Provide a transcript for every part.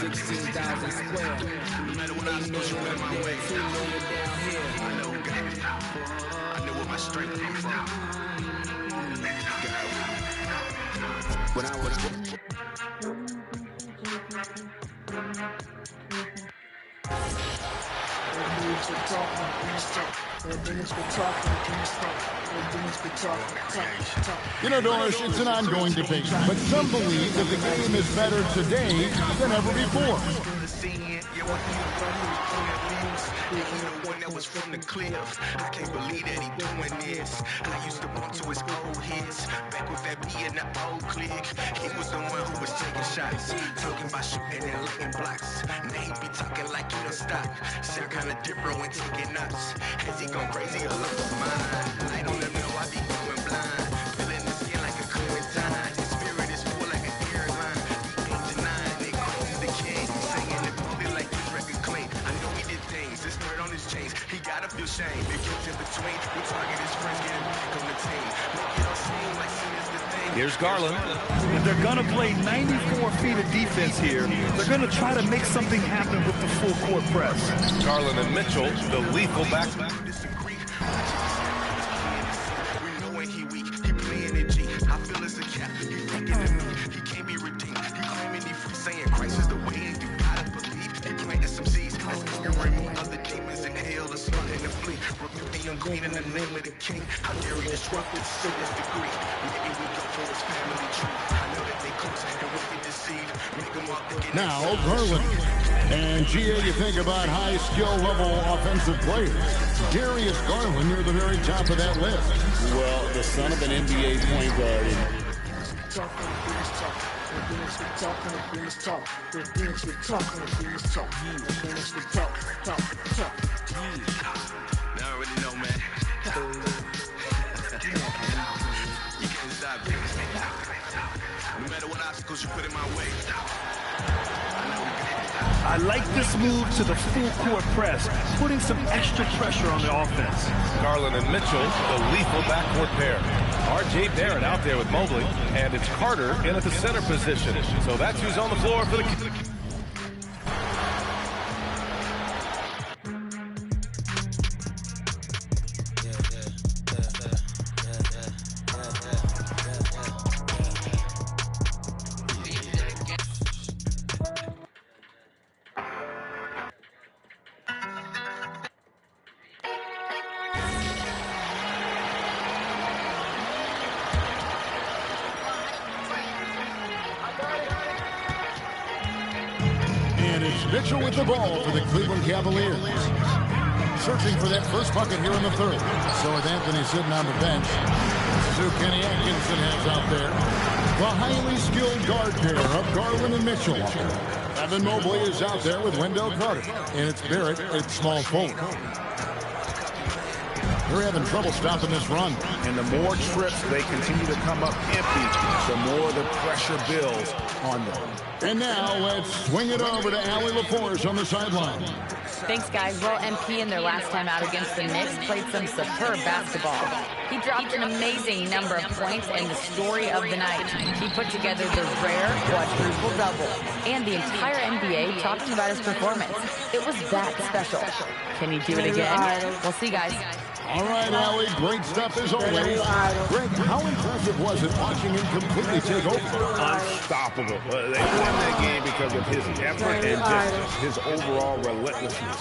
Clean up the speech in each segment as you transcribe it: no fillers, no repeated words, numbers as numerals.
16,000 square. 8 million up there, 2 million down here. I know who got it. I know where my strength come from. When I was You know, Doris, it's an ongoing debate, but some believe that the game is better today than ever before. That was from the cliff. I can't believe that he doing this. I used to bump to his old hits. Back with that B in the old clique. He was the one who was taking shots. Talking about shooting and licking blocks. Now he be talking like he don't stop. Sound kinda different when taking nuts. Has he gone crazy or lost his mind? I don't know, I be going blind. Feeling the skin like a Clementine. His spirit is full like an airline. He ain't denying it. He's the king. He's singing it public like this record clean. I know he did things. This nerd on his chains. He gotta feel shame. It gets in between. We target his friends, get him back on the team. Make it all seem like sin is the thing. Here's Garland. If they're going to play 94 feet of defense here, they're going to try to make something happen with the full court press. Garland and Mitchell, the lethal back. We know when he weak. He playing it G. I feel it's a cap. He thinking of me. He can't be redeemed. He claiming he free, saying Christ is the way, and you gotta believe. He planting some seeds. Let's remove other demons in hell and slaughter in the fleet. Rebuke the unclean in the name of the King. How dare he disrupt this sickness degree? Maybe we go for his family tree. I know that they close and we get deceived. Make them all thinking Now, Garland. And, GA, you think about high skill level offensive players. Darius Garland near the very top of that list. Well, the son of an NBA point guard. They already know, man. You can't stop it. No matter what obstacles you put in my way. I like this move to the full court press, putting some extra pressure on the offense. Garland and Mitchell, the lethal backcourt pair. R.J. Barrett out there with Mobley, and it's Carter in at the center position. So that's who's on the floor for the... And it's Mitchell with the ball for the Cleveland Cavaliers. Searching for that first bucket here in the third. So with Anthony sitting on the bench, this is who Kenny Atkinson has out there. The highly skilled guard pair of Garland and Mitchell. Evan Mobley is out there with Wendell Carter. And it's Barrett at small forward. They're having trouble stopping this run. And the more trips they continue to come up empty, the more the pressure builds on them. And now let's swing it over to Allie LaForce on the sideline. Thanks, guys. Well, MP in their last time out against the Knicks played some superb basketball. He dropped an amazing number of points and the story of the night. He put together the rare quadruple-double. And the entire NBA talking about his performance. It was that special. Can he do it again? We'll see, guys. All right, Allie, great stuff as always. Greg, how impressive was it watching him completely take over? Unstoppable. They won that game because of his effort and just his overall relentlessness.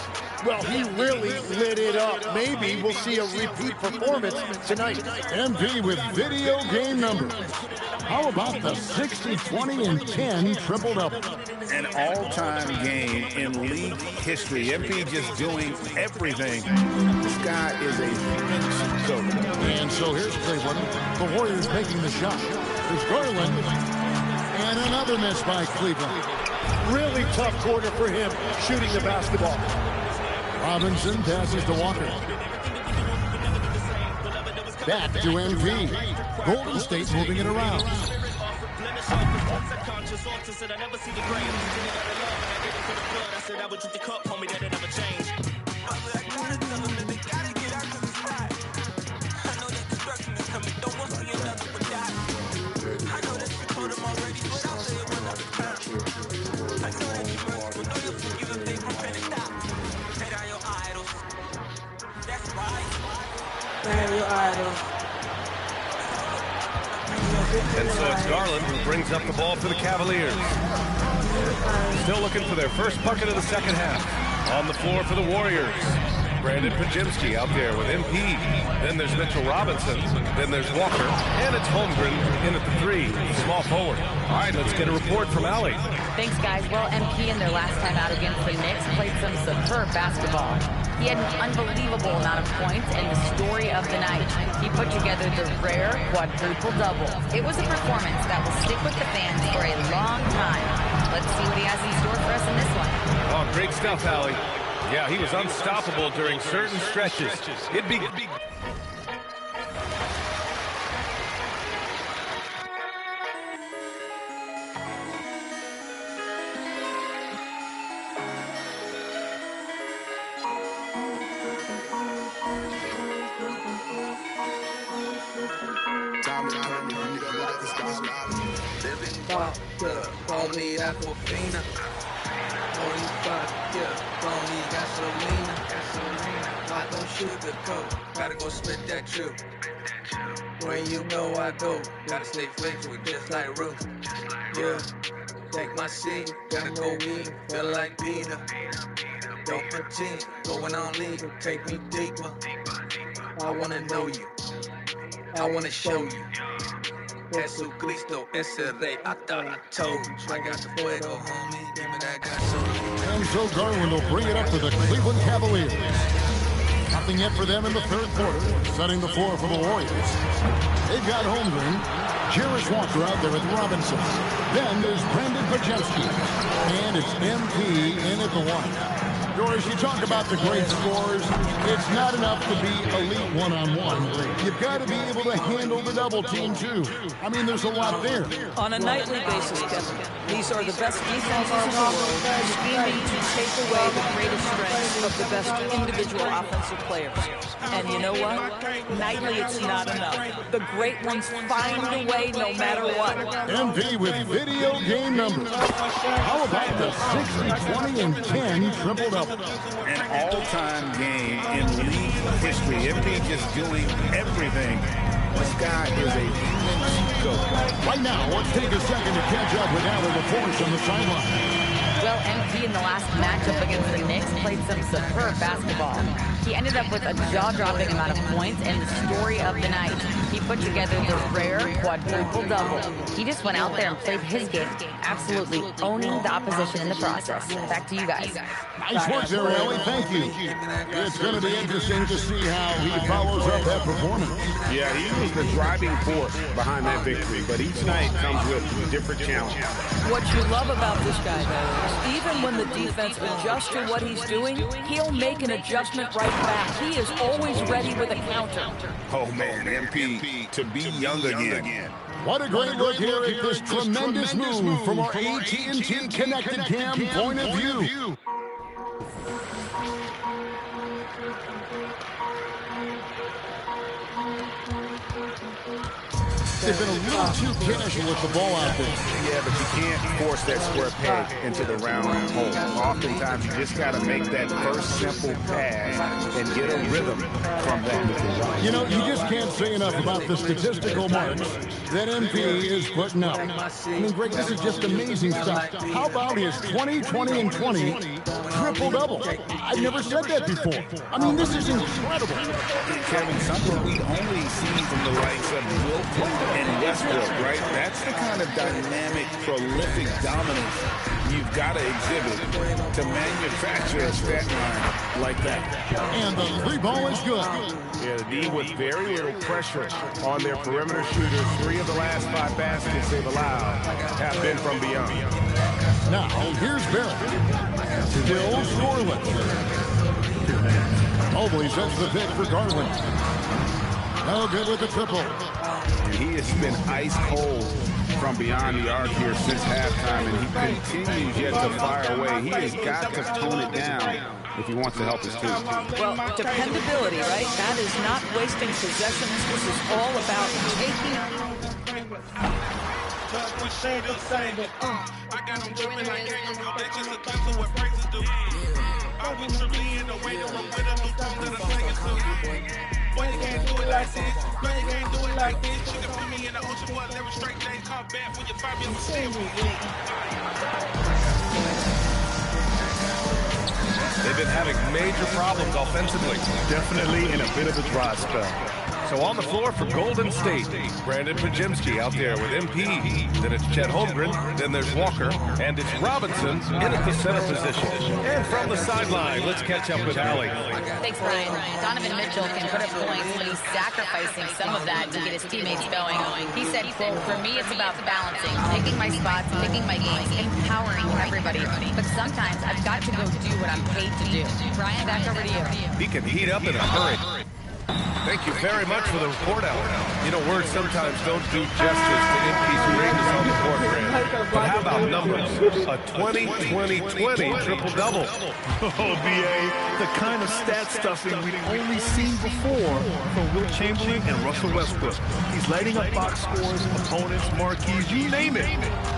Well, he really lit it up. Maybe we'll see a repeat performance tonight. MP with video game numbers. How about the 60, 20, and 10 triple-double? An all-time game in league history. MP just doing everything. This guy is a coach. And so here's Cleveland. The Warriors making the shot. There's Garland. And another miss by Cleveland. Really tough quarter for him shooting the basketball. Robinson passes to Walker. Back to MP. Golden State moving it around. I know that you told him already, but I'll say it when I And so it's Garland who brings up the ball for the Cavaliers. Still looking for their first bucket of the second half. On the floor for the Warriors, Brandon Pajemski out there with MP. Then there's Mitchell Robinson. Then there's Walker. And it's Holmgren in at the 3, small forward. All right, let's get a report from Allie. Thanks, guys. Well, MP in their last time out against the Knicks played some superb basketball. He had an unbelievable amount of points and the story of the night. He put together the rare quadruple-double. It was a performance that will stick with the fans for a long time. Let's see what he has in store for us in this one. Oh, great stuff, Allie. Yeah, he was unstoppable during certain stretches. It'd be... Call me Aquafina. Holy fuck, yeah. Call me gasolina. I don't sugarcoat. Gotta go split that chew. Where you know I go. Gotta stay flexible just like Ruth. Yeah. Take my seat. Gotta go eat. Feel like Peter. Don't pretend. Going on legal. Take me deeper. I wanna know you. I wanna show you. Jesucristo, ese rey, I thought I told you. I got the fuego, homie, give me that gasoline. And so Garland will bring it up for the Cleveland Cavaliers. Nothing yet for them in the third quarter, setting the floor for the Warriors. They've got Holmgren, Jarris Walker out there with Robinson. Then there's Brandon Pajemski, and it's MP in at the 1. Doris, you talk about the great scores. It's not enough to be elite one-on-one. You've got to be able to handle the double team, too. I mean, there's a lot there. On a nightly basis, Kevin, these are the best defenses in the world, scheming to take away the greatest strengths of the best individual offensive players. And you know what? Nightly, it's not enough. The great ones find a way no matter what. MP with video game numbers. How about the 60, 20, and 10 triple-double? An all-time game in league history. MP just doing everything. This guy is a human goat. Right now, let's take a second to catch up with Allie LaForce on the sideline. Well, MP in the last matchup against the Knicks played some superb basketball. He ended up with a jaw-dropping amount of points and the story of the night. He put together the rare quadruple-double. He just went out there and played his game, absolutely owning the opposition in the process. Back to you guys. Nice work there, Allie. Thank you. It's going to be interesting to see how he follows up that performance. Yeah, he was the driving force behind that victory, but each night comes with different challenges. What you love about this guy, though, is even when the defense adjusts to what he's doing, he'll make an adjustment right back. He is always ready with a counter. Oh, man, MP to be young again. What a great look here at this tremendous move from our AT&T Connected Cam point of view. They've been a little too casual with the ball out there. Yeah, but you can't force that square peg into the round hole. Oftentimes, you just got to make that first simple pass and get a rhythm from that. You know, you just can't say enough about the statistical marks that MP is putting up. I mean, Greg, this is just amazing stuff. How about his 20, 20, and 20 triple-double? I've never said that before. I mean, this is incredible. Kevin, something we only see from the likes of Wilt and Westbrook, right? That's the kind of dynamic, prolific dominance you've got to exhibit to manufacture a stat line like that. And the three ball is good. Yeah, the D with very little pressure on their perimeter shooters. 3 of the last 5 baskets they've allowed have been from beyond. Now, here's Barrett. Still scoreless. Mobley sets the pick for Garland. No good with the triple. He has been ice cold from beyond the arc here since halftime, and he continues yet to fire away. He has got to tone it down if he wants to help his team. Well, dependability, right? That is not wasting possessions. This is all about taking. I got them dripping like kangaroo. That's just a glimpse of what phrases do. I was truly in the waiting room with a new tone that I sang it to. Boy, you can't do it like this. Boy, you can't do it like this. You can put me in the ocean, boy, every straight day. Come back when you find me on the stage. They've been having major problems offensively. Definitely in a bit of a dry spell. So on the floor for Golden State, Brandon Pajimski out there with MP. Then it's Chet Holmgren. Then there's Walker. And it's Robinson in at the center position. And from the sideline, let's catch up with Allie. Thanks, Brian. Donovan Mitchell can put up points, but he's sacrificing some of that to get his teammates going. He said, quote, "For me, it's about balancing, picking my spots, picking my games, empowering everybody. But sometimes I've got to go do what I'm paid to do." Brian, back over to you. He can heat up in a hurry. Thank you very much for the report, Alan. You know, words sometimes don't do justice to MP's greatness on the court, Grant. But how about numbers? A 20-20-20 triple-double. Oh, BA, the kind of stat stuffing we've only seen before from Wilt Chamberlain and Russell Westbrook. He's lighting up box scores, opponents, marquees, you name it.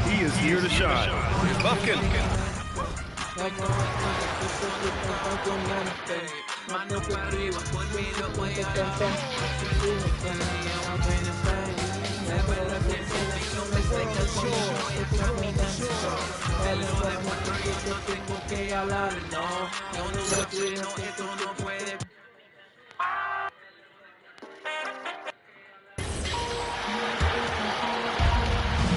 He is here to shine. Here's Buffkin.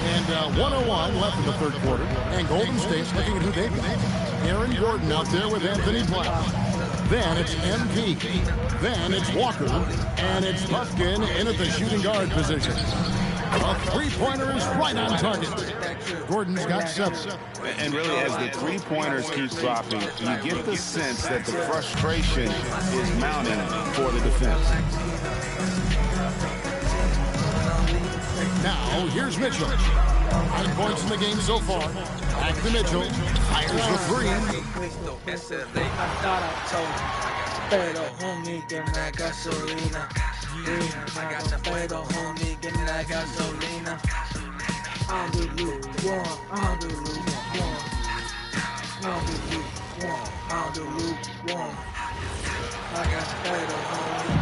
And 101 left in the third quarter. And Golden State's looking at who they've got. Aaron Gordon out there with Anthony Black. Then it's MP. Then it's Walker. And it's Buffkin in at the shooting guard position. A three-pointer is right on target. Gordon's got 7. And really, as the three-pointers keep dropping, you get the sense that the frustration is mounting for the defense. Now, here's Mitchell. 9 points in the game so far. Back to Mitchell. Fires the three.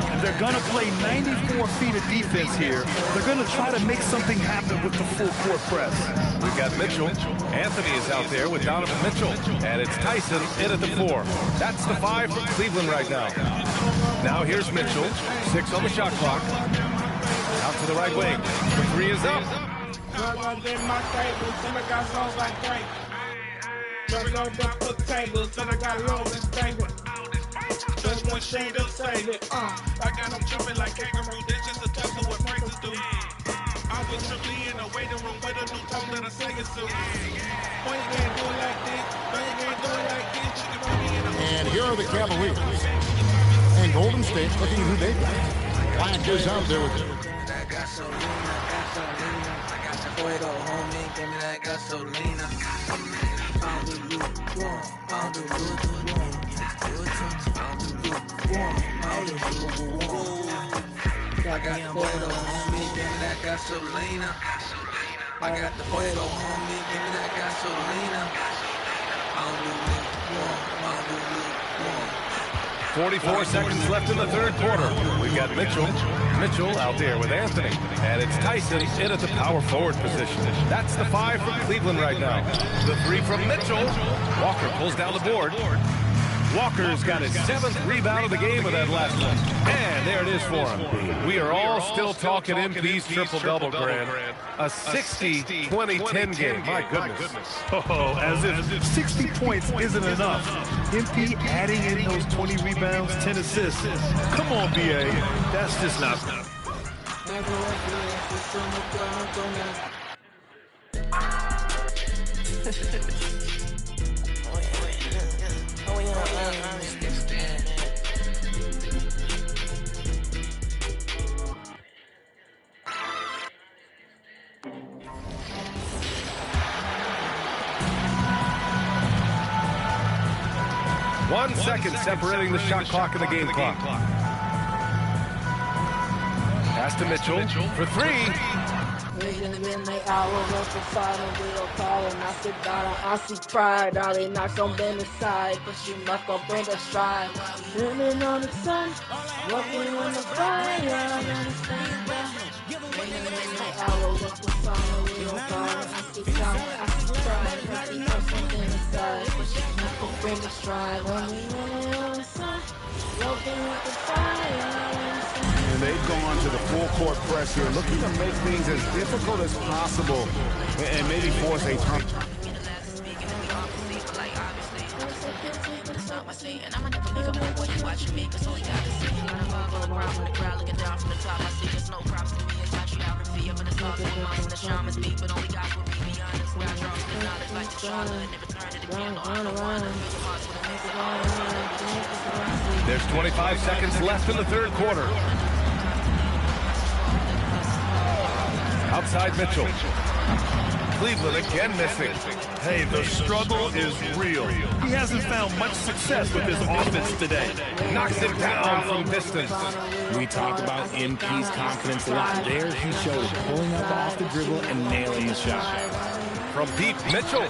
And they're going to play 94 feet of defense here. They're going to try to make something happen with the full court press. We've got Mitchell. Anthony is out there with Donovan Mitchell. And it's Tyson in at the 4. That's the 5 for Cleveland right now. Now here's Mitchell. 6 on the shot clock. Out to the right wing. The 3 is up. Just one shade of saving. I got them tripping like kangaroo. That's just a test of what phrases do. I was truly in the waiting room with a new tone that I sang it to. Boy, you can't do it like this. Boy, you can't do it like this. You can put me in the And here are the Cavaliers. And Golden State looking at who they've got. Black is out there with it. I got the fuego, homie, give me that gasolina. I got the fuego, homie, give me that gasolina. I don't do lukewarm, I don't do lukewarm. 44 seconds left in the third quarter. We've got Mitchell. Mitchell out there with Anthony. And it's Tyson in at the power forward position. That's the 5 from Cleveland right now. The 3 from Mitchell. Walker pulls down the board. Walker's got his 7th rebound of the game with that last one. And there it is for him. We are all still talking MP's triple-double, Grant. A 60-20-10 game. My goodness. Oh, as if 60 points isn't enough. MP adding in those 20 rebounds, 10 assists. Come on, BA. That's just not enough. One second separating the shot clock and the game clock. Pass to Mitchell for 3. in the midnight hour, once the final will call, and I sit down, I see pride, all they knocks on them aside, but you not gonna bring a stride. Living on the sun, walking on the fire, and the sun down. In the midnight hour, once the final will call, and I sit down, I see pride, but you knocks on them aside, but you not gonna bring a stride. Living on the sun, walking on the fire, and the sun. And they've gone to the full court press here, looking to make things as difficult as possible and maybe force a turn. There's 25 seconds left in the third quarter. Outside Mitchell. Cleveland again missing. Hey, the struggle is real. He hasn't found much success with his offense today. Knocks it down from distance. We talked about MP's confidence a lot. There he showed it, pulling up off the dribble and nailing the shot. From deep, Mitchell.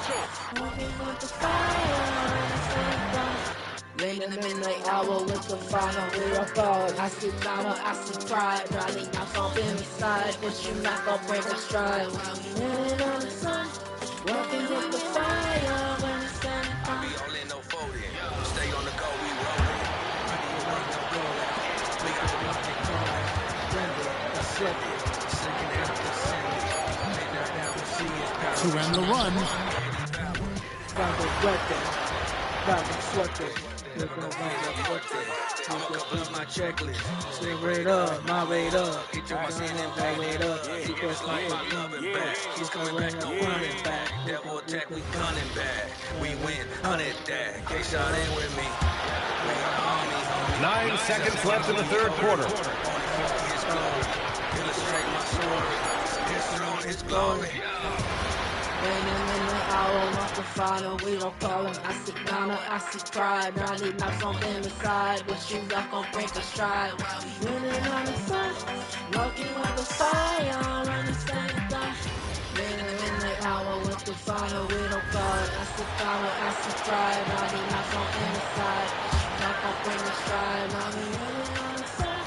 Late in the midnight hour with the final real fall. I see drama, I see pride. Riding out on any side, but you not gonna break a stride. Living on the sun, walking with the fire when the sun comes. We all in no folding. Stay on the go, we rolling. We got the luck and climb. Render, accept it. Second after send it. Lay that down and see it. To end the run. Got the weapon. Got the sweater. Look on my checklist. Swing right up, my weight up. Get your machine and back weight up. Secrets like my coming back. She's coming back, I'm running back. Devil attack, we gunning back. We win, 100 that. K-Shot in with me. 9 seconds left in the third quarter. Illustrate my story. It's through its glory. When in the hour, once the final, we don't call him. I see honor, I see pride. Now they knocks on them aside, but you not gonna break a stride. Winning on the sun, walking on the fire, on the same time. When in the hour, with the final, we don't call it. I see honor, I see pride. Now they knocks on them aside, but you not gonna break a stride. Now we winning on the sun,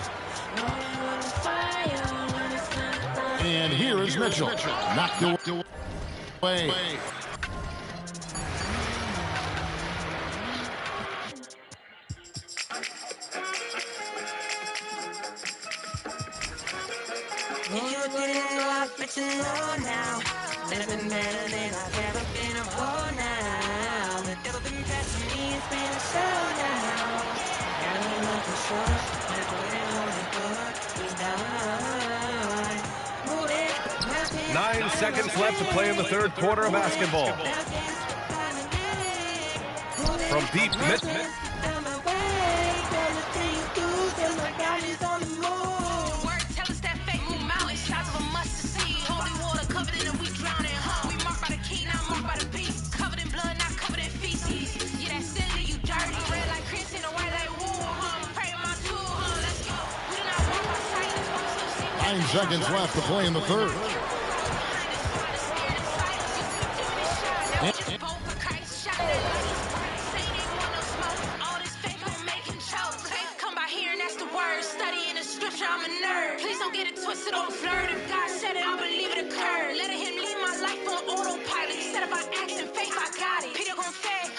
walking on the fire, on the same time. And here is Mitchell. Knocked away. If you didn't know, but you know now. Living better than I've ever been a whole now. The devil been testing me, it's been a showdown. Got me looking short, but putting on the board, he's done. Move it, 9 seconds left to play in the third quarter of basketball. From deep, Mitchell. Seconds left to play in the third. Come by here and that's the word. Studying the scripture, I'm a nerd. Please don't get it twisted or flirt. If God said it, I believe it occurred. Letting him leave my life on autopilot. He said if I act in faith, I got it. Peter gon' say,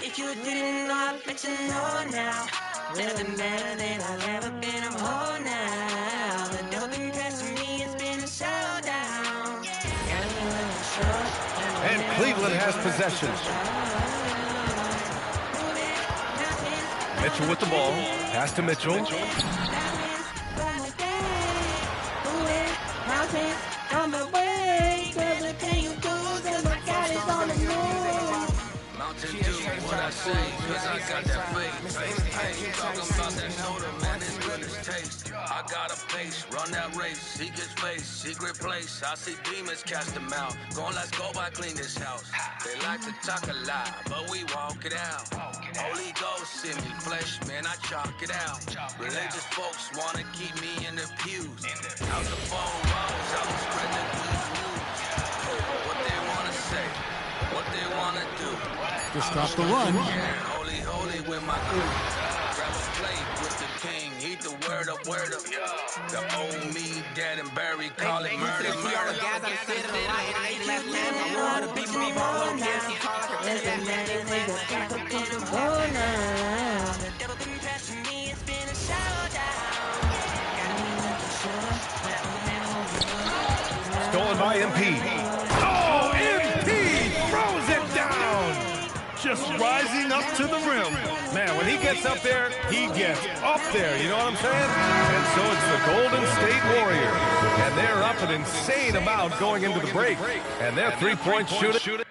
if you didn't know, I bet you know now. Living better than I've ever been, I'm whole now. The devil been testing me, it's been a showdown. And Cleveland has possession. Mitchell with the ball. Pass to Mitchell. Mountain Dew, what I say, cause I got that faith. I ain't talking about that soda, man, it's good as taste. I got a pace, run that race, seek his face, secret place. I see demons cast them out. Going, let's go by clean this house. They like to talk a lot, but we walk it out. Holy Ghost in me, flesh, man, I chalk it out. Religious folks wanna keep me in the pews. Out the 4 rows, I was spreading the good what they wanna do. To stop the run. Holy, holy with my crew. Grab a plate with the king. Eat the word up, word up. The old me, dead and buried. Call it murder, murder. Stolen by MP. Oh, MP throws it down. Just rising up to the rim. Man, when he gets up there, he gets up there. You know what I'm saying? And so it's the Golden State Warriors. And they're up an insane amount going into the break. And their three-point shooting.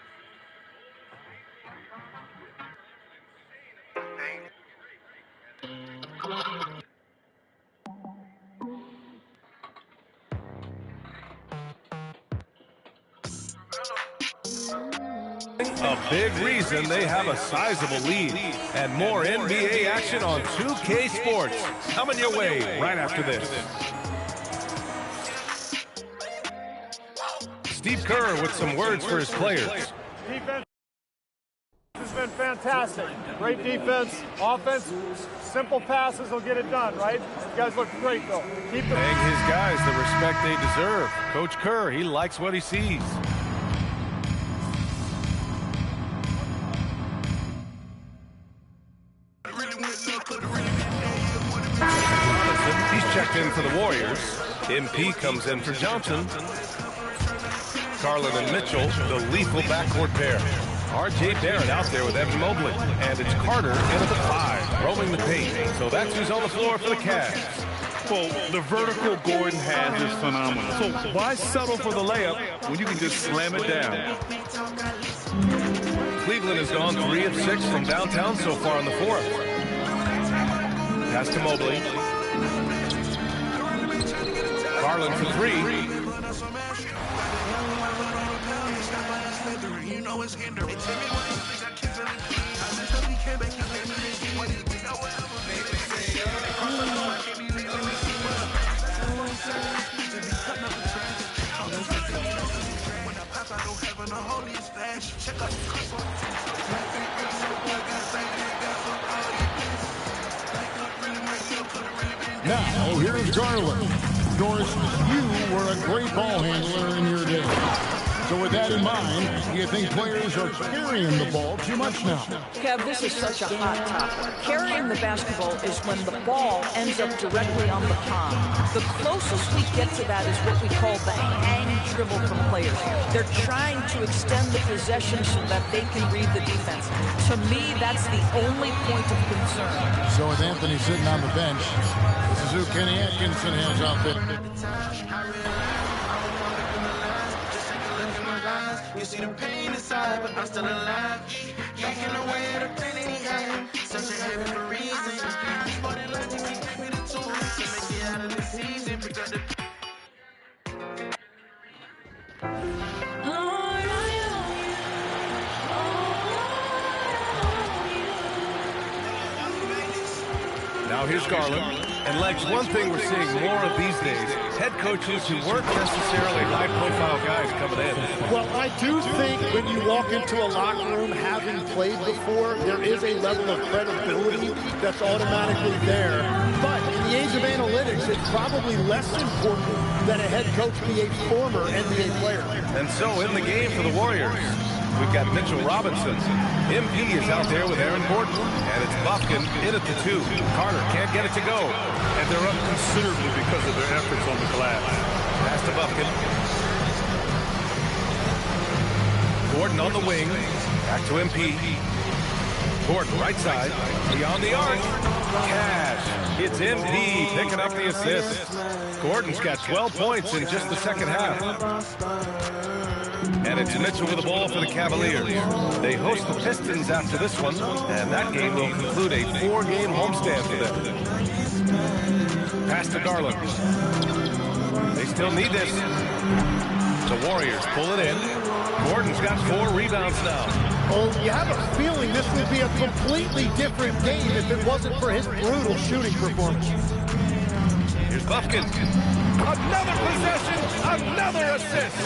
A big reason they have a sizable lead. And more NBA action on 2K Sports. Coming your way right after this. Steve Kerr with some words for his players. Defense has been fantastic. Great defense, offense, simple passes will get it done, right? You guys look great, though. Keep the Paying his guys the respect they deserve. Coach Kerr, he likes what he sees. He's checked in for the Warriors. MP comes in for Johnson. Garland and Mitchell, the lethal backcourt pair. R.J. Barrett out there with Evan Mobley. And it's Carter in at the 5, roaming the paint. So that's who's on the floor for the Cavs. Well, the vertical Gordon has is phenomenal. So why settle for the layup when you can just slam it down? Cleveland has gone 3 of 6 from downtown so far in the fourth. Pass to Mobley. Garland for 3. Now, here's Garland. Of course, you were a great ball handler in your day. So with that in mind, do you think players are carrying the ball too much now? Kev, this is such a hot topic. Carrying the basketball is when the ball ends up directly on the palm. The closest we get to that is what we call the hang dribble from players. They're trying to extend the possession so that they can read the defense. To me, that's the only point of concern. So with Anthony sitting on the bench, this is who Kenny Atkinson has out there. You see the pain inside, but I'm still alive. Taking away the pain that he had. Such a heavy for reason. But it left me, gave me the tools to make it out of this season. Because the Now here's Garland. And Legs, one thing we're seeing more of these days, head coaches who weren't necessarily high-profile guys coming in. Well, I do think when you walk into a locker room having played before, there is a level of credibility that's automatically there. But in the age of analytics, it's probably less important that a head coach be a former NBA player. And so in the game for the Warriors, we've got Mitchell Robinson. MP is out there with Aaron Gordon. And it's Buffkin in at the 2. Carter can't get it to go. And they're up considerably because of their efforts on the glass. Pass to Buffkin. Gordon on the wing. Back to MP. Gordon right side. Beyond the arc. Cash. It's MP picking up the assist. Gordon's got 12 points in just the second half. And it's Mitchell with the ball for the Cavaliers. They host the Pistons after this one, and that game will conclude a 4-game homestand for them. Pass to Garland. They still need this. The Warriors pull it in. Gordon's got 4 rebounds now. Oh, you have a feeling this would be a completely different game if it wasn't for his brutal shooting performance. Here's Buffkin. Another possession, another assist.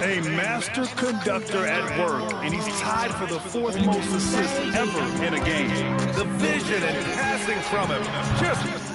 A master conductor at work, and he's tied for the 4th most assists ever in a game. The vision and passing from him. Just...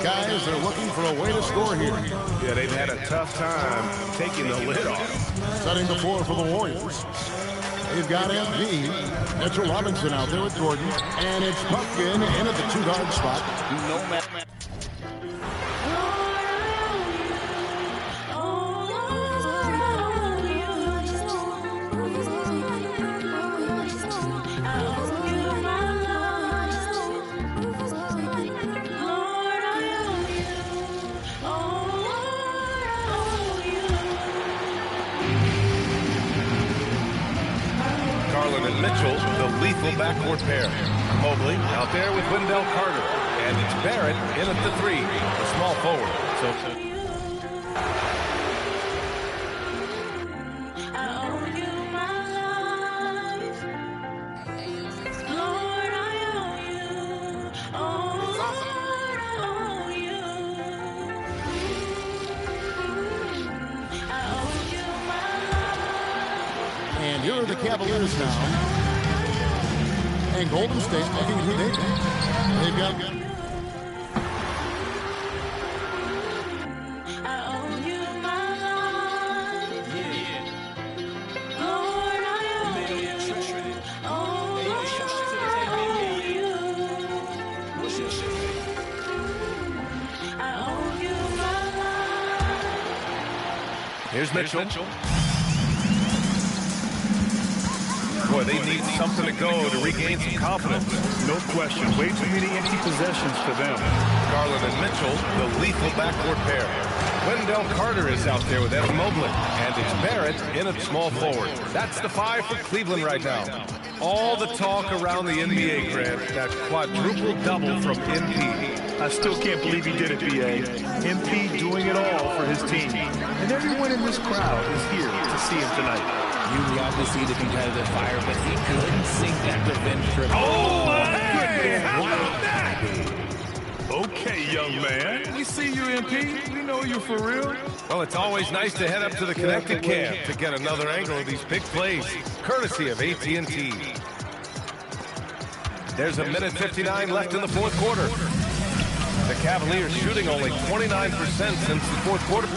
Guys are looking for a way to score here. Yeah, they've had a tough time taking the lid off. Setting the floor for the Warriors. They've got MB, Mitchell Robinson out there with Gordon, and it's Pumpkin in at the 2-guard spot. No matter. Garland and Mitchell, the lethal backcourt pair. Mobley out there with Wendell Carter. And it's Barrett in at the 3, the small forward. And here are the Cavaliers now. And Golden State looking at who they've got. They've got... Here's Mitchell. Boy, they need something to go to regain some confidence. No question. Way too many empty possessions for them. Garland and Mitchell, the lethal backcourt pair. Wendell Carter is out there with Evan Mobley. And it's Barrett in at small forward. That's the 5 for Cleveland right now. All the talk around the NBA, Grant, that quadruple double from MP. I still can't believe he did it, B.A. MP doing it all for his team. And everyone in this crowd is here to see him tonight. You love to see the competitive fire, but he couldn't sink that revenge trip. Oh, hey! How about that? Okay, young man. We see you, MP. We know you for real. Well, it's always nice to head up to the connected camp to get another angle of these big plays, courtesy of AT&T. There's a minute 59 left in the 4th quarter. The Cavaliers shooting only 29% since the 4th quarter.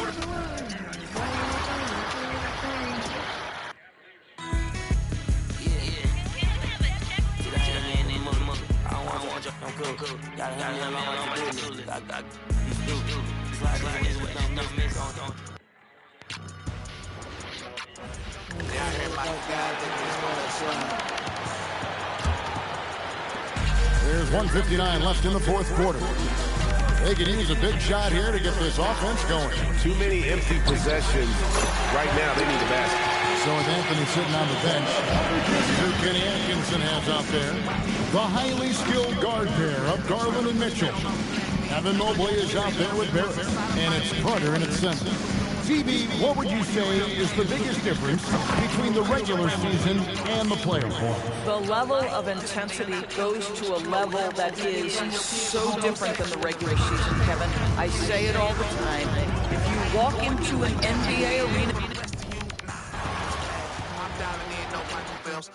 There's 1:59 left in the 4th quarter. They could use a big shot here to get this offense going. Too many empty possessions. Right now, they need a basket. So with Anthony sitting on the bench, Drew Kenny Atkinson has out there the highly skilled guard pair of Garland and Mitchell. Evan Mobley is out there with Barrett, and it's Carter in at center. TB, what would you say is the biggest difference between the regular season and the playoff? The level of intensity goes to a level that is so different than the regular season, Kevin. I say it all the time. If you walk into an NBA arena...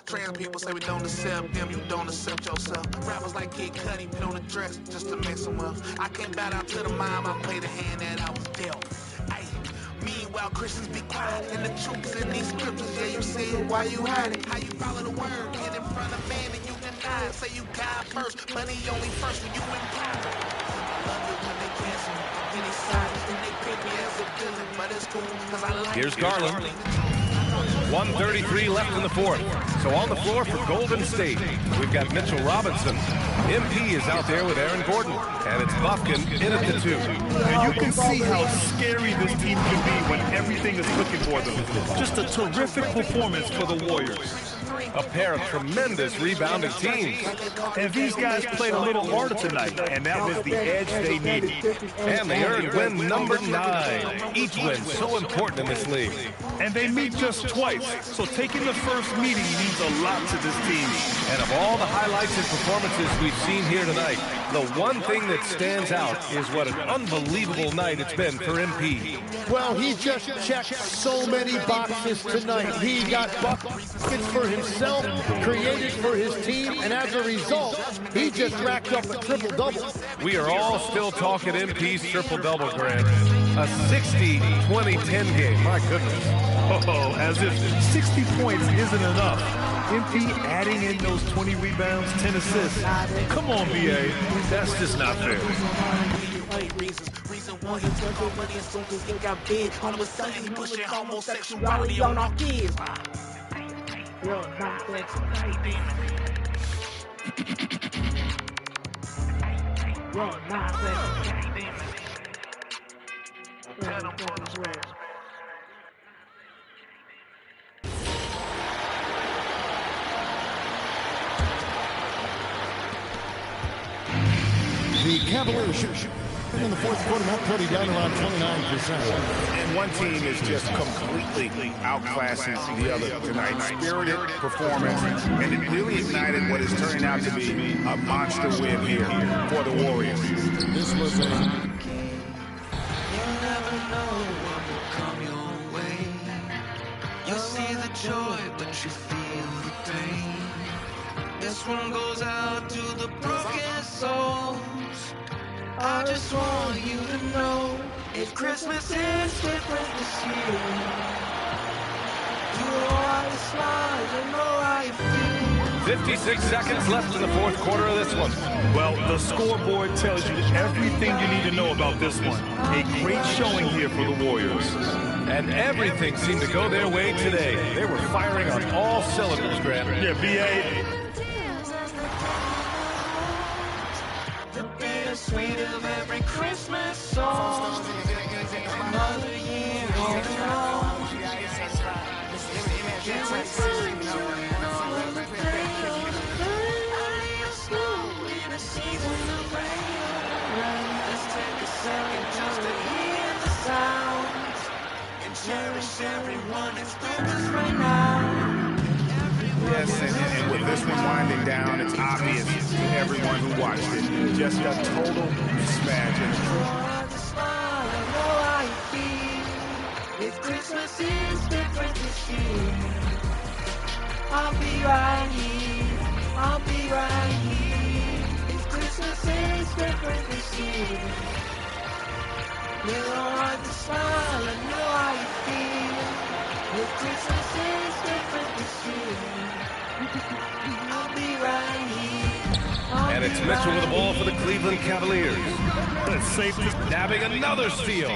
Trans people say we don't accept them, you don't accept yourself. Rappers like Kid Cudi, we don't address just to mess them up. I can't bow down to the mom, I play the hand that I was dealt. Ay. Meanwhile, Christians be quiet, and the truth's in these scriptures. Yeah, you see it, why you hide it? How you follow the word, get in front of man and you deny it. Say you God first, but he only first when you in power. I love it when they cancel me, and they silent, and they pick me as a villain, but it's cool, cause I like Here's Garland. 1:33 left in the fourth. So on the floor for Golden State, we've got Mitchell Robinson. MP is out there with Aaron Gordon. And it's Buffkin in at the 2. And you can see how scary this team can be when everything is clicking for them. Just a terrific performance for the Warriors. A pair of tremendous rebounding teams. And these guys played a little harder tonight, and that was the edge they needed. And they earned win number 9. Each win so important in this league. And they meet just twice, so taking the first meeting means a lot to this team. And of all the highlights and performances we've seen here tonight, the one thing that stands out is what an unbelievable night it's been for MP. Well, he just checked so many boxes tonight. He got buckets for himself, created for his team, and as a result, he just racked up a triple-double. We are all still talking MP's triple-double, Grant. A 60-20-10 game. My goodness. Oh, as if 60 points isn't enough. MP adding in those 20 rebounds, 10 assists. Come on, BA. That's just not fair. Reason one, you turn for money and soon as it got big. All of a sudden, you pushing homosexuality on our kids. Yo, nonsense. Yo, nonsense. The Cavaliers in the fourth quarter, Matt Cody down around 29%. And one team is just completely outclassing the other tonight. Spirited performance, and it really ignited what is turning out to be a monster win here for the Warriors. This was a... You'll never know what will come your way. You see the joy, but you feel the pain. This one goes out to the broken souls. I just want you to know, if Christmas is different this year, you know how you smile, you know how you feel. 56 seconds left in the fourth quarter of this one. Well, the scoreboard tells you everything you need to know about this one. A great showing here for the Warriors. And everything seemed to go their way today. They were firing on all cylinders, Grant. Yeah, BA. Sweet of every Christmas song. Another year on the road. In a season of rain. Let's take a second just to hear the sounds and cherish everyone that's with us right now. Yes, and with this one winding down, it's obvious to everyone who watched it. Just a total mismatch. If Christmas is different this year, I'll be right here. I'll be right here. If Christmas is different this year, you don't have to smile, I know how you feel. If Christmas is different this year, I'll be right here. And it's Mitchell with the ball for the Cleveland Cavaliers. That's safe. Nabbing another steal.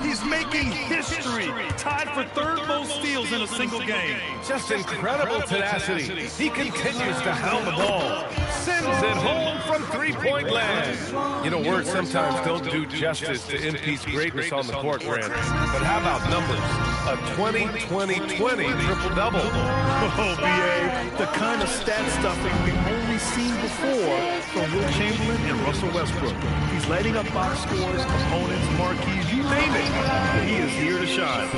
He's making history. Tied for third most steals in a single game. Just incredible tenacity. He continues to hound the ball. Sends it home from three-point land. You know, words sometimes don't do justice to MP's greatness on the court, Grant. But how about numbers? A 20-20-20 triple-double. Oh, BA, the kind of stat stuffing we've only seen before from Will Chamberlain and Russell Westbrook. He's lighting up box scores, opponents, marquees, you name it. He is here to shine.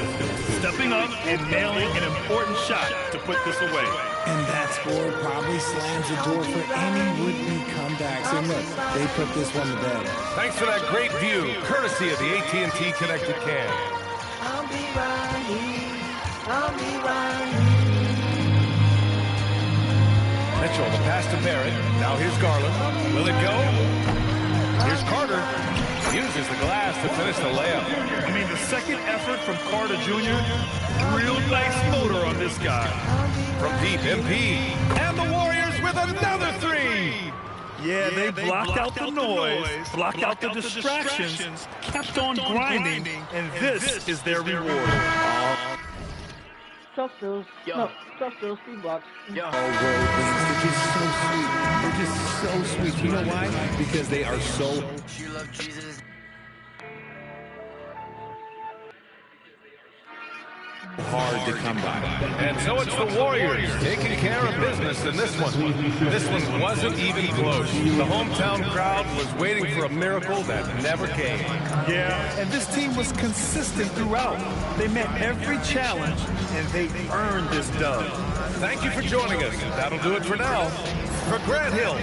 Stepping up and nailing an important shot to put this away. And that score probably slams the door for any would-be comebacks. And look, they put this one to bed. Thanks for that great view, courtesy of the AT&T Connected Cam. I'll be right here. I'll be right here. Mitchell, the pass to Barrett. Now here's Garland. Will it go? Here's Carter. Uses the glass to finish the layup. I mean, the second effort from Carter Jr., real nice motor on this guy. From deep, MP. And the Warriors with another three. Yeah, they blocked out the noise, blocked out the distractions, kept on grinding, and this is their reward. Trust those. No, trust those Steve blocks. All road wins. They're just so sweet. They're just so sweet. You know why? Because they are so hard to come by. And so it's the Warriors taking care of business in this one. This one wasn't even close. The hometown crowd was waiting for a miracle that never came. Yeah, and this team was consistent throughout. They met every challenge, and they earned this dub. Thank you for joining us. That'll do it for now. For Grant Hill.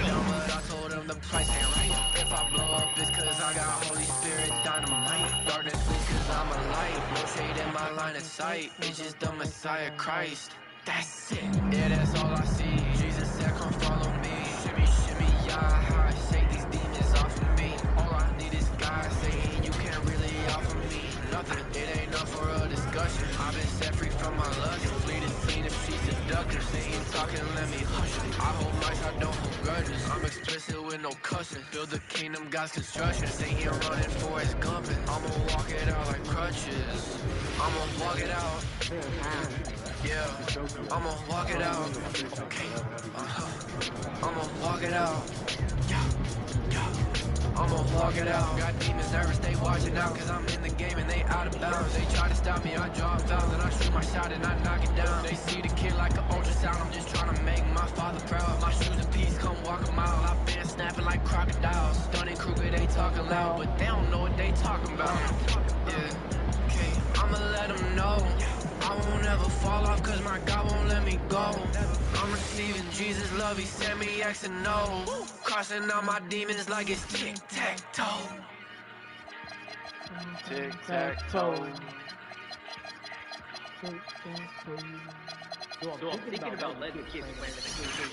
If I blow up, it's cause I got Holy Spirit dynamite. Darkness flees cause I'm a light. No shade in my line of sight. It's just the Messiah Christ. That's it. Yeah, that's all I see. Jesus said, come follow me. Shimmy, shimmy, yeah, shake these demons off of me. All I need is God saying you can't really offer me nothing. It ain't enough for a discussion. I've been set free from my lust. Flee the scene if she's seductive. Satan talking, let me hush him. I hold mics, I don't hold grudges. I'm explicit with no cussing. Build the kingdom, God's construction. Satan running for his gunman. I'ma walk it out like crutches. I'ma walk it out. Yeah, I'ma walk it out. Okay, I'ma walk it out. Yeah. I'ma walk it out. Got demons nervous, they watching out. Cause I'm in the game and they out of bounds. They try to stop me, I draw a foul. And I shoot my shot and I knock it down. They see the kid like an ultrasound. I'm just trying to make my father proud. My shoes in peace, come walk a mile. I've been snapping like crocodiles. Stunning Kruger, they talking loud. But they don't know what they talking about. Yeah, okay, I'ma let them know. I won't ever fall off cause my God won't let me go. I'm receiving Jesus' love, he sent me X and O. Crossing out my demons like it's tic-tac-toe. Tic-tac-toe. So I'm thinking about letting the kids plan the vacation.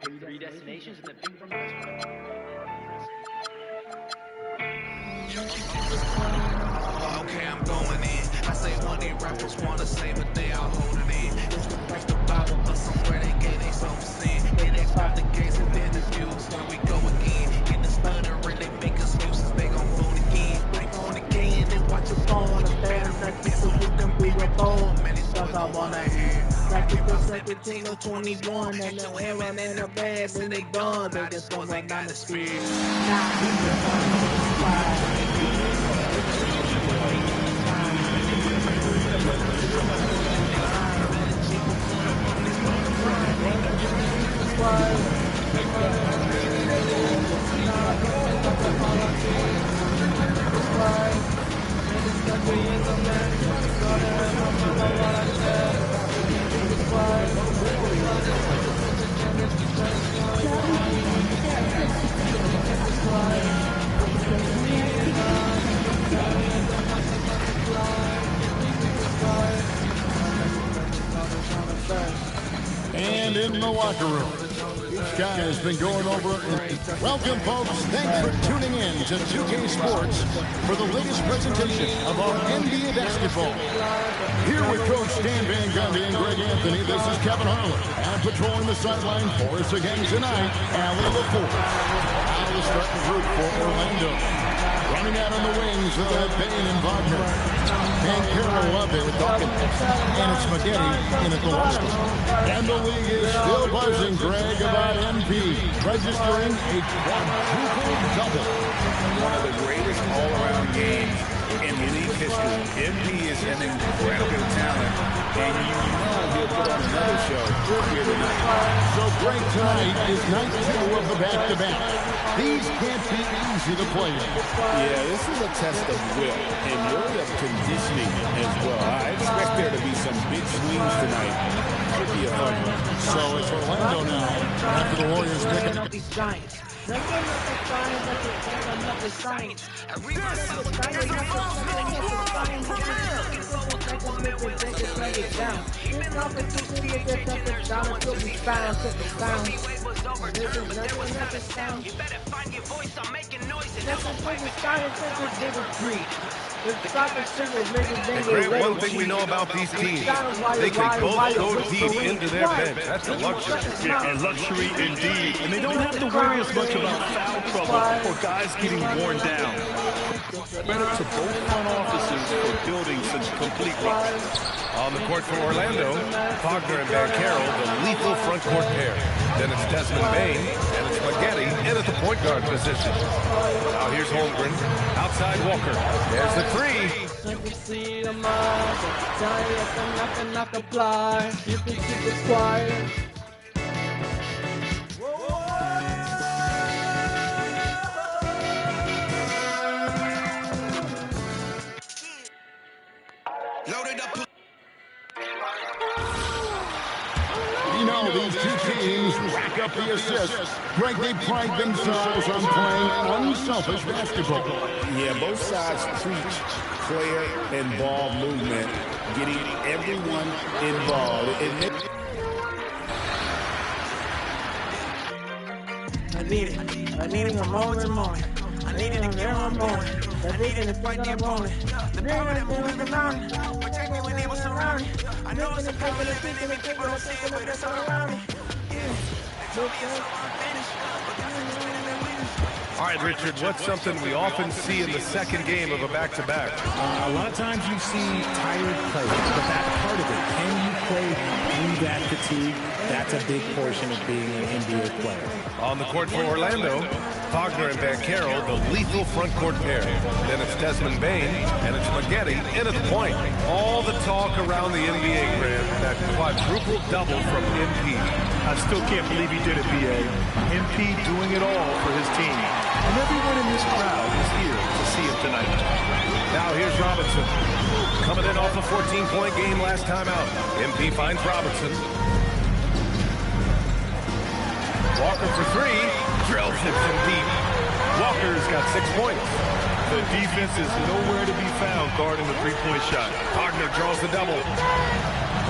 Pick 3 destinations and then pick from those. Okay, I'm going in. I say one day rappers wanna say, but they all holding in. It's to preach the Bible, but somewhere they gave they some sin. Then they pop the gates and then the views. Here we go again. In the stuttering, they make excuses. They gon' vote again. They born again and watch your phone. The better record so you can be your phone. Many stuff I wanna hear. Like it's the 17 or 21 and the women in the bed and they done. They just someone down the street. And in the locker room, each guy has been going over. Welcome, folks. Thanks for tuning in to 2K Sports for the latest presentation of our NBA basketball. Here with Coach Dan Van Gundy and Greg Anthony, this is Kevin Harlan. And patrolling the sideline for us again tonight, Allie LaForce. Now the starting group for Orlando. Running out on the wings with Payne and Wagner. And Carroll Love there with Dawkins. And it's Spaghetti in at the last one. And the league is still buzzing, Greg, about MP registering a quadruple double. One of the greatest all-around games in league history. MP is an incredible talent, and you know he'll put on another show here tonight. So Greg, tonight is night 2 of the back-to-back. These can't be easy to play in. Yeah, this is a test of will and really of conditioning as well. I expect there to be some big swings tonight. Should be a fun one. So it's Orlando now after the Warriors pick up. These giants. That's another science. Grant, one thing we know about these teams, they can both go deep into their bench. That's a luxury. Yeah, a luxury indeed. And they don't have to worry as much about foul trouble or guys getting worn down. Credit to both front offices for building such complete rosters. On the court for Orlando, Wagner and Banchero, the lethal front court pair. Then it's Desmond Bain, and it's Spaghetti in at the point guard position. Now here's Holmgren, outside Walker. There's the three. You can see the mark, tell you nothing I can apply. You can keep it quiet. You know, these two teams rack up the assists. Greg, they pride themselves on playing unselfish basketball. Yeah, both sides preach player and ball movement, getting everyone involved. I need it more and more. I need it again one more. I need it to fight the opponent. The power that moves the mountain. Protect me when they were surrounded. I know it's a paper to think and people don't see it, but it's all around me. Yeah. They told me it's so unfinished. But that's a spin and then win. All right, Richard, what's something we often see in the second game of a back-to-back? A lot of times you see tired players, but that's part of it. Can you play through that fatigue? That's a big portion of being an NBA player. On the court for Orlando, Wagner and Banchero, the lethal front court pair. Then it's Desmond Bain, and it's Spaghetti in at the point. All the talk around the NBA, Grant, that quadruple double from MP. I still can't believe he did it, B.A. MP doing it all for his team. And everyone in this crowd is here to see him tonight. Now here's Robinson. Coming in off a 14-point game last time out. MP finds Robinson. Walker for three. Drills it from deep. Walker's got 6 points. The defense is nowhere to be found guarding the three-point shot. Wagner draws the double.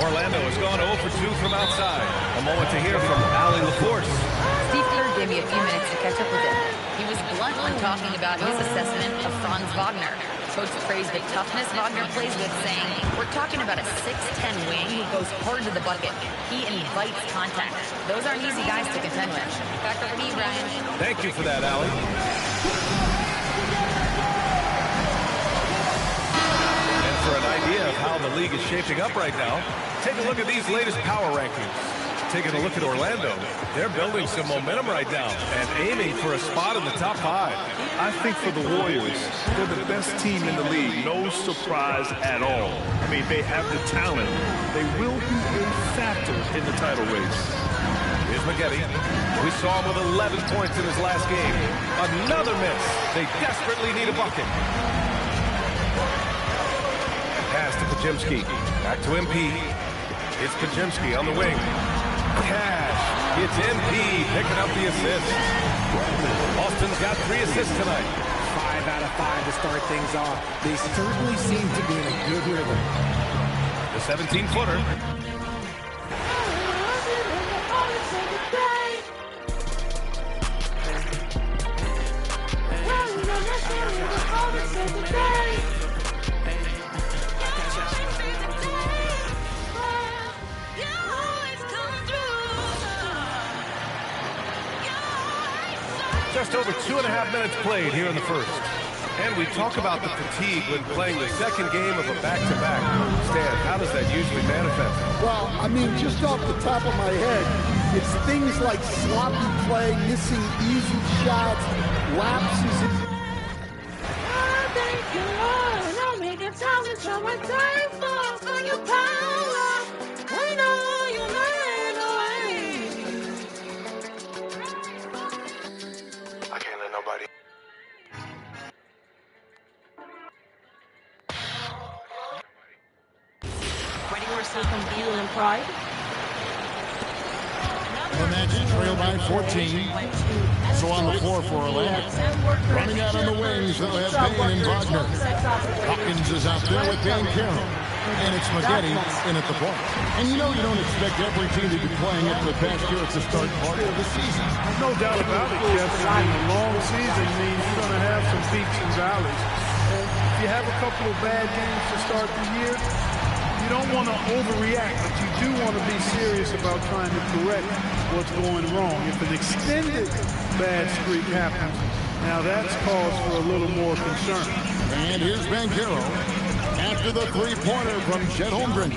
Orlando has gone 0 for 2 from outside. A moment to hear from Allie LaForce. Steve Kerr gave me a few minutes to catch up with him. He was blunt when talking about his assessment of Franz Wagner. Coach praised the toughness Wagner plays with, saying, "We're talking about a 6'10" wing who goes hard to the bucket. He invites contact. Those aren't easy guys to contend with." Back over to you, Brian. Thank you for that, Allie. And for an idea of how the league is shaping up right now, take a look at these latest power rankings. Taking a look at Orlando, they're building some momentum right now and aiming for a spot in the top 5. I think for the Warriors, they're the best team in the league. No surprise at all. I mean, they have the talent. They will be a factor in the title race. Here's Spaghetti. We saw him with 11 points in his last game. Another miss. They desperately need a bucket. Pass to Pajimski. Back to MP. It's Pajimski on the wing. Cash. It's MP picking up the assist. Austin's got 3 assists tonight. 5 out of 5 to start things off. They certainly seem to be in a good rhythm. The 17-footer. Just over 2.5 minutes played here in the first. And we talk about the fatigue when playing the second game of a back-to-back. Stan, how does that usually manifest? Well, I mean, just off the top of my head, it's things like sloppy play, missing easy shots, lapses. I can't let nobody. Ready for some feel and pride? The match trailed by 14. So on the floor for Orlando. Running out on the wings, they'll have Bain and Wagner. Hawkins is out there with Banchero. And it's Spaghetti in at the point. And you know you don't expect every team to be playing it the past year at the start part of the season. No doubt about it, Jeff. I mean, a long season means you're going to have some peaks and valleys. And if you have a couple of bad games to start the year, you don't want to overreact, but you do want to be serious about trying to correct what's going wrong. If an extended bad streak happens, now that's cause for a little more concern. And here's Banchero. After the three-pointer from Chet Holmgren.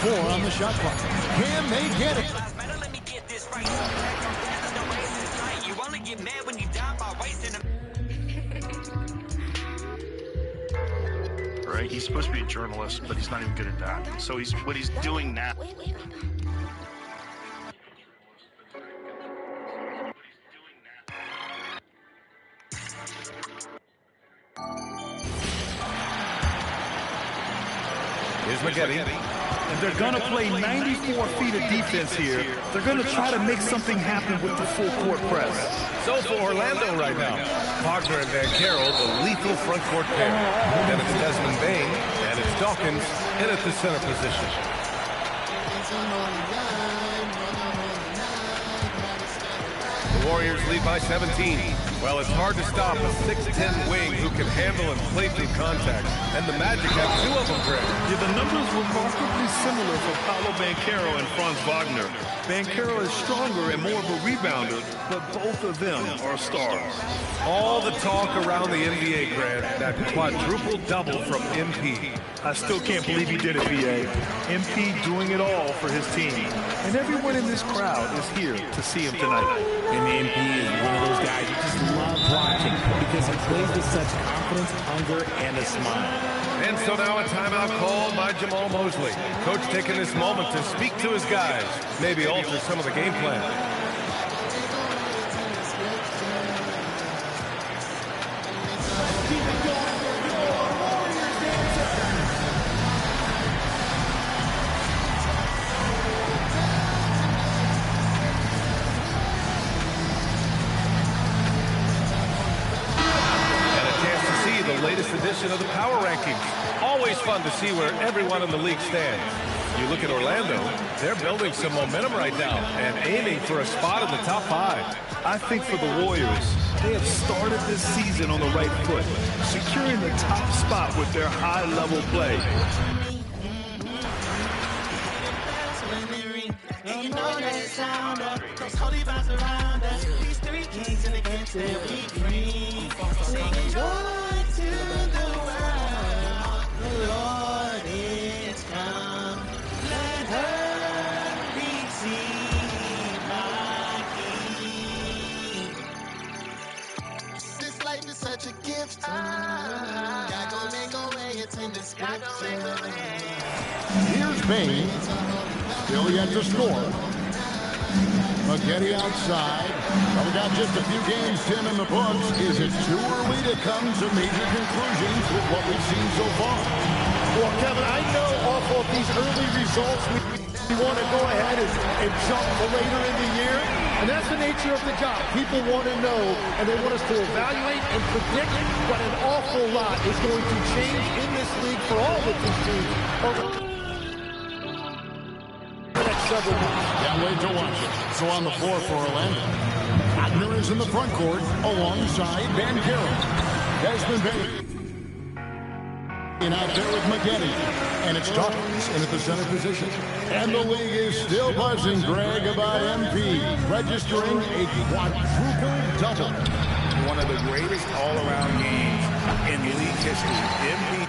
4 on the shot clock. Can they get it? Right? He's supposed to be a journalist, but he's not even good at that. So what he's doing now. Here's McGetty. If they're going to play 94 feet of defense here, they're going to try to make something happen with the full court press. So for Orlando right now, Wagner and Banchero, the lethal front court pair. Then it's Desmond Bain, and it's Dawkins in at the center position. The Warriors lead by 17. Well, it's hard to stop a 6'10" wing who can handle and play through contact. And the Magic have 2 of them, Greg. Yeah, the numbers remarkably similar for Paolo Banchero and Franz Wagner. Banchero is stronger and more of a rebounder, but both of them are stars. All the talk around the NBA, Grant, that quadruple double from MP. I still can't believe he did it, B.A. MP doing it all for his team. And everyone in this crowd is here to see him tonight. And MP is one of those guys you just love watching because he plays with such confidence, hunger, and a smile. And so now a timeout called by Jamal Mosley. Coach taking this moment to speak to his guys, maybe alter some of the game plan. Latest edition of the Power Rankings. Always fun to see where everyone in the league stands. You look at Orlando, they're building some momentum right now and aiming for a spot in the top 5. I think for the Warriors, they have started this season on the right foot, securing the top spot with their high-level play. And you know that sound of those holy vibes around us. These 3 kings in the gates that we bring. Singing joy to the world. The Lord is come. Let her receive my King. This life is such a gift. God gon' make a way, it's in the scripture. Here's Bain. Still yet to score. McGetty outside. Well, we got just a few games, Tim, in the books. Is it too early to come to major conclusions with what we've seen so far? Well, Kevin, I know off of these early results, we want to go ahead and jump to later in the year. And that's the nature of the job. People want to know, and they want us to evaluate and predict, but an awful lot is going to change in this league for all of these teams over several months. Can't wait to watch it. So on the floor for Orlando, Wagner is in the front court alongside Banchero. Desmond Bain out there with McGetty. And it's Dawkins in at the center position. And the league is still buzzing, Greg, about MP, registering a quadruple double. One of the greatest all-around games in league history. MP